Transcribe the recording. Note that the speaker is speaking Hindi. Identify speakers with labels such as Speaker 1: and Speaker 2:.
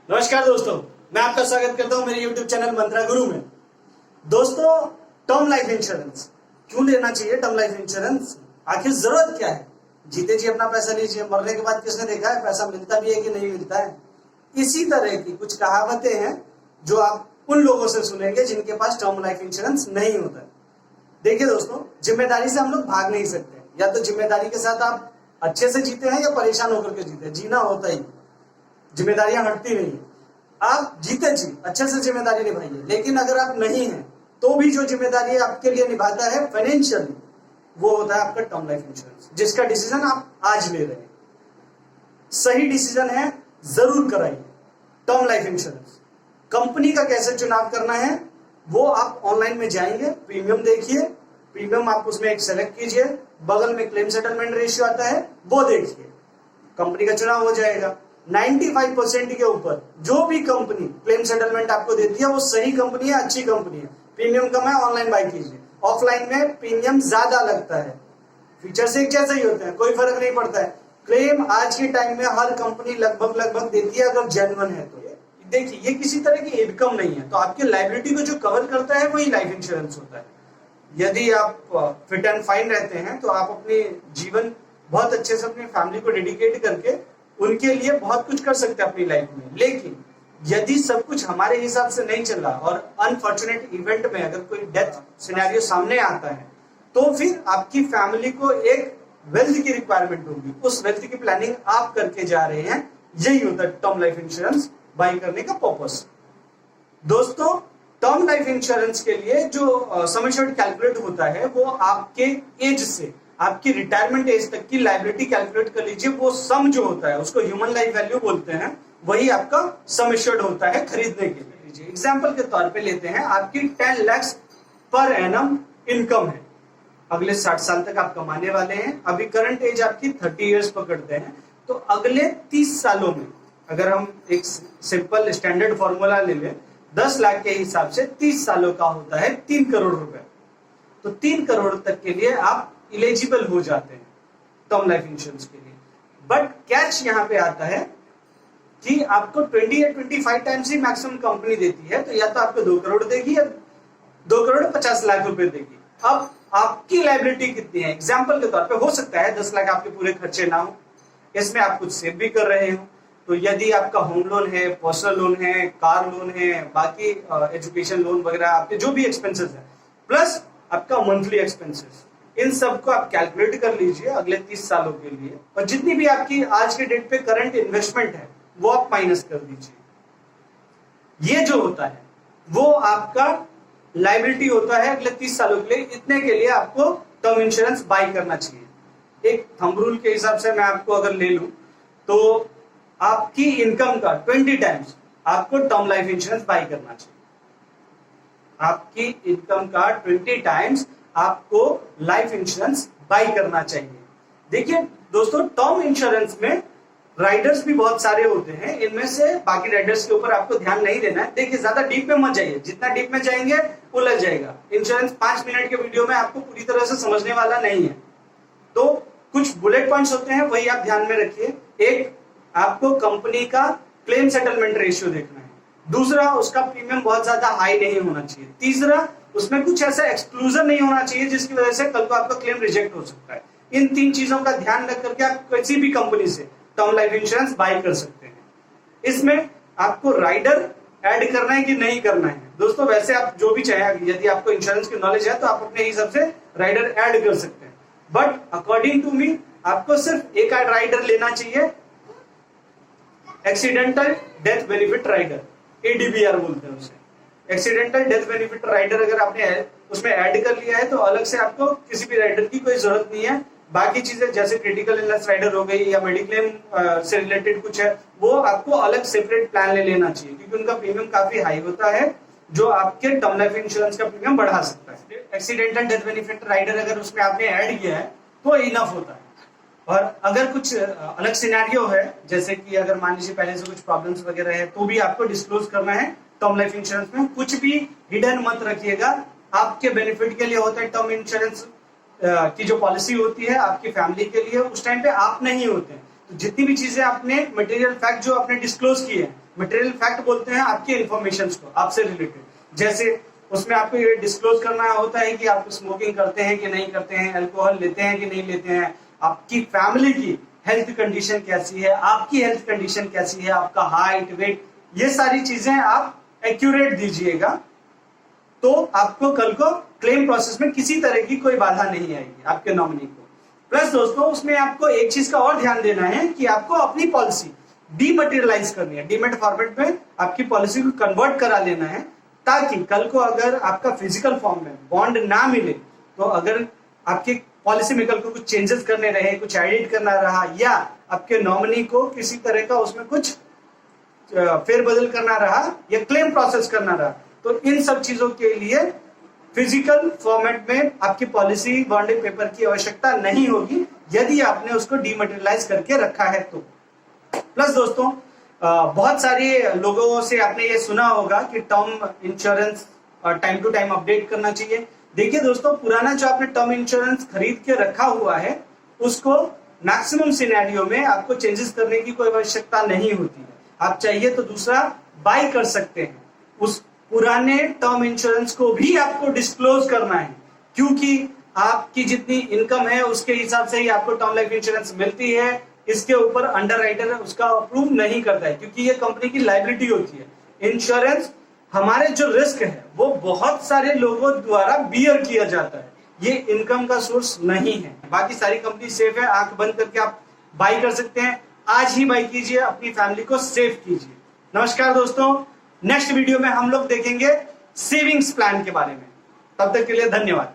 Speaker 1: नमस्कार दोस्तों, मैं आपका स्वागत करता हूं मेरे YouTube चैनल मंत्रा गुरु में। दोस्तों, टर्म लाइफ इंश्योरेंस क्यों लेना चाहिए? टर्म लाइफ इंश्योरेंस आखिर जरूरत क्या है? जीते जी अपना पैसा लीजिए, मरने के बाद किसने देखा है पैसा मिलता भी है कि नहीं मिलता है? इसी तरह की कुछ कहावतें हैं जो आप उन लोगों से सुनेंगे जिनके पास टर्म लाइफ इंश्योरेंस नहीं होता है। देखिए दोस्तों, जिम्मेदारी से हम लोग भाग नहीं सकते। या तो जिम्मेदारी के साथ आप अच्छे से जीते हैं या परेशान होकर के जीते हैं। जीना होता ही, जिम्मेदारियां हटती नहीं है। आप जीते जी अच्छे से जिम्मेदारी निभाइए, लेकिन अगर आप नहीं हैं तो भी जो जिम्मेदारी आपके लिए निभाता है फाइनेंशियली, वो होता है आपका टर्म लाइफ इंश्योरेंस, जिसका डिसीजन आप आज ले रहे हैं। सही डिसीजन है, जरूर कराइए टर्म लाइफ इंश्योरेंस। कंपनी का कैसे चुनाव करना है वो आप ऑनलाइन में जाएंगे, प्रीमियम देखिए, प्रीमियम आप उसमें एक सेलेक्ट कीजिए, बगल में क्लेम सेटलमेंट रेशियो आता है वो देखिए, कंपनी का चुनाव हो जाएगा। 95% के ऊपर जो भी कंपनी क्लेम सेटलमेंट आपको देती है वो सही कंपनी है, अच्छी कंपनी है। प्रीमियम कम है, ऑनलाइन बाय कीजिए। ऑफलाइन में प्रीमियम ज्यादा लगता है, फीचर्स एक जैसे ही होते हैं, कोई फर्क नहीं पड़ता है। क्लेम आज के टाइम में हर कंपनी लगभग देती है अगर जेन्युइन है तो। देखिए, ये किसी तरह की इनकम नहीं है, तो आपकी लायबिलिटी को जो कवर करता है वही लाइफ इंश्योरेंस होता है। यदि आप फिट एंड फाइन रहते हैं तो आप अपने जीवन बहुत अच्छे से अपनी फैमिली को डेडिकेट करके उनके लिए बहुत कुछ कर सकते हैं अपनी लाइफ में। लेकिन यदि सब कुछ हमारे हिसाब से नहीं चल रहा और अनफॉर्चुनेट इवेंट में अगर कोई डेथ सिनेरियो सामने आता है तो फिर आपकी फैमिली को एक वेल्थ की रिक्वायरमेंट होगी। उस वेल्थ की प्लानिंग आप करके जा रहे हैं, यही होता है टर्म लाइफ इंश्योरेंस बाय करने का पर्पस। दोस्तों, टर्म लाइफ इंश्योरेंस के लिए जो सम एश्योर्ड कैलकुलेट होता है वो आपके एज से आपकी रिटायरमेंट एज तक की लायबिलिटी कैलकुलेट कर लीजिए। वो सम जो होता है उसको ह्यूमन लाइफ वैल्यू बोलते हैं, वही आपका सम एश्योर्ड होता है खरीदने के लिए। एग्जांपल के तौर पे लेते हैं, आपकी 10 लाख पर एनम इनकम है, अगले 60 साल तक आप कमाने वाले हैं। अभी करंट एज आपकी 30 इयर्स पकड़ते हैं, तो अगले 30 सालों में अगर हम एक सिंपल स्टैंडर्ड फॉर्मूला ले लें, 10 लाख के हिसाब से 30 सालों का होता है 3 करोड़ रुपए। तो 3 करोड़ तक के लिए आप इलिजिबल हो जाते हैं टर्म लाइफ इंश्योरेंस के लिए। बट कैच यहां पे आता है कि आपको 20 या 25 टाइम्स ही मैक्सिमम कंपनी देती है, तो या तो आपको 2 करोड़ देगी या 2 करोड़ 50 लाख रुपए देगी। अब आपकी लायबिलिटी कितनी है? एग्जाम्पल के तौर पे हो सकता है 10 लाख आपके पूरे खर्चे ना हो, इसमें आप कुछ सेव भी कर रहे हो। तो यदि आपका होम लोन है, पर्सनल लोन है, कार लोन है, बाकी एजुकेशन लोन वगैरह, आपके जो भी एक्सपेंसेस है, प्लस आपका मंथली एक्सपेंसेस, इन सबको आप कैलकुलेट कर लीजिए अगले 30 सालों के लिए, और जितनी भी आपकी आज के डेट पे करंट इन्वेस्टमेंट है वो आप माइनस कर दीजिए। ये जो होता है वो आपका लायबिलिटी होता है अगले 30 सालों के लिए। इतने के लिए आपको टर्म इंश्योरेंस बाय करना चाहिए। एक थंब रूल के हिसाब से मैं आपको अगर ले लूं तो आपकी इनकम का 20 टाइम्स आपको टर्म लाइफ इंश्योरेंस बाय करना चाहिए। आपकी इनकम का 20 टाइम्स आपको लाइफ इंश्योरेंस बाय करना चाहिए। देखिए दोस्तों, टर्म इंश्योरेंस में राइडर्स भी बहुत सारे होते हैं, इनमें से बाकी राइडर्स के ऊपर आपको ध्यान नहीं देना है। देखिए, ज्यादा डीप में मत जाइए, जितना डीप में जाएंगे उलझ जाएगा। इंश्योरेंस 5 मिनट के वीडियो में आपको पूरी तरह से समझने वाला नहीं है, तो कुछ बुलेट पॉइंट्स होते हैं वही आप ध्यान में रखिए। एक, आपको कंपनी का क्लेम सेटलमेंट रेशियो देखना है। दूसरा, उसका प्रीमियम बहुत ज्यादा हाई नहीं होना चाहिए। तीसरा, उसमें कुछ ऐसा एक्सक्लूजन नहीं होना चाहिए जिसकी वजह से कल को आपका क्लेम रिजेक्ट हो सकता है। इन 3 चीजों का ध्यान रख करके आप किसी भी कंपनी से टर्म लाइफ इंश्योरेंस बाय कर सकते हैं। इसमें आपको राइडर ऐड करना है कि नहीं करना है? दोस्तों, वैसे आप जो भी चाहें, यदि आपको इंश्योरेंस की नॉलेज है तो आप अपने हिसाब से राइडर ऐड कर सकते हैं। बट अकॉर्डिंग टू मी, आपको सिर्फ एक राइडर लेना चाहिए, accidental death benefit rider, ADBR बोलते हैं उसे। एक्सीडेंटल डेथ बेनिफिट राइडर अगर आपने उसमें ऐड कर लिया है तो अलग से आपको किसी भी राइडर की कोई जरूरत नहीं है। बाकी चीजें जैसे क्रिटिकल इलनेस राइडर हो गई या मेडिक्लेम से रिलेटेड कुछ है, वो आपको अलग सेपरेट प्लान ले लेना चाहिए, क्योंकि उनका प्रीमियम काफी हाई होता है जो आपके टर्म लाइफ इंश्योरेंस का प्रीमियम बढ़ा सकता है। एक्सीडेंटल डेथ बेनिफिट राइडर अगर उसमें आपने ऐड किया है तो इनफ होता है। और अगर कुछ अलग सिनेरियो है, जैसे कि अगर मान लीजिए पहले से कुछ प्रॉब्लम्स वगैरह है, तो भी आपको डिस्क्लोज करना है टर्म लाइफ इंश्योरेंस में। कुछ भी हिडन मत रखिएगा, आपके बेनिफिट के लिए होता है। टर्म इंश्योरेंस की जो पॉलिसी होती है आपकी फैमिली के लिए, उस टाइम पे आप नहीं होते हैं, तो जितनी भी चीजें आपने मटेरियल फैक्ट जो आपने डिस्क्लोज किए हैं मटेरियल फैक्ट बोलते हैं आपकी इंफॉर्मेशन को, आपसे रिलेटेड। जैसे उसमें आपको ये डिस्क्लोज करना होता है कि आप स्मोकिंग करते हैं कि नहीं करते हैं, अल्कोहल लेते हैं कि नहीं लेते हैं, आपकी फैमिली की हेल्थ कंडीशन कैसी है, आपकी हेल्थ कंडीशन कैसी है, आपका हाइट वेट, ये सारी चीजें आप एक्यूरेट दीजिएगा, तो आपको कल को क्लेम प्रोसेस में किसी तरह की कोई बाधा नहीं आएगी आपके नॉमिनी को। प्लस दोस्तों उसमें आपको एक चीज का और ध्यान देना है कि आपको अपनी पॉलिसी डीमटेरियलाइज करनी है, डीमेट फॉर्मेट में आपकी पॉलिसी को कन्वर्ट करा लेना है, ताकि कल को अगर आपका फिजिकल फॉर्म में बॉन्ड ना मिले, तो अगर आपकी पॉलिसी में कल को कुछ चेंजेस करने रहे, कुछ एडिट करना रहा, या आपके नॉमिनी को किसी तरह का उसमें कुछ फेरबदल करना रहा या क्लेम प्रोसेस करना रहा, तो इन सब चीजों के लिए फिजिकल फॉर्मेट में आपकी पॉलिसी बॉन्डिंग पेपर की आवश्यकता नहीं होगी, यदि आपने उसको डीमटेरियलाइज करके रखा है तो। प्लस दोस्तों बहुत सारे लोगों से आपने ये सुना होगा कि term insurance time to time update करना चाहिए। देखिए दोस्तों, पुराना जो आपने टर्म इंश्योरेंस खरीद के रखा हुआ है उसको मैक्सिमम सिनेरियो में आपको चेंजेस करने की कोई आवश्यकता नहीं होती है। आप चाहिए तो दूसरा बाय कर सकते हैं। उस पुराने टर्म इंश्योरेंस को भी आपको डिस्क्लोज करना है, क्योंकि आपकी जितनी इनकम है उसके हिसाब से ही आपको टर्म लाइफ इंश्योरेंस मिलती है। इसके ऊपर अंडरराइटर उसका अप्रूव नहीं करता है, क्योंकि ये कंपनी की लायबिलिटी होती है। इंश्योरेंस हमारे जो रिस्क है वो बहुत सारे लोगों द्वारा बियर किया जाता है, ये इनकम का सोर्स नहीं है। बाकी सारी कंपनी सेफ है, आंख बंद करके आप बाई कर सकते हैं। आज ही बाई कीजिए, अपनी फैमिली को सेफ कीजिए। नमस्कार दोस्तों, नेक्स्ट वीडियो में हम लोग देखेंगे सेविंग्स प्लान के बारे में। तब तक के लिए धन्यवाद।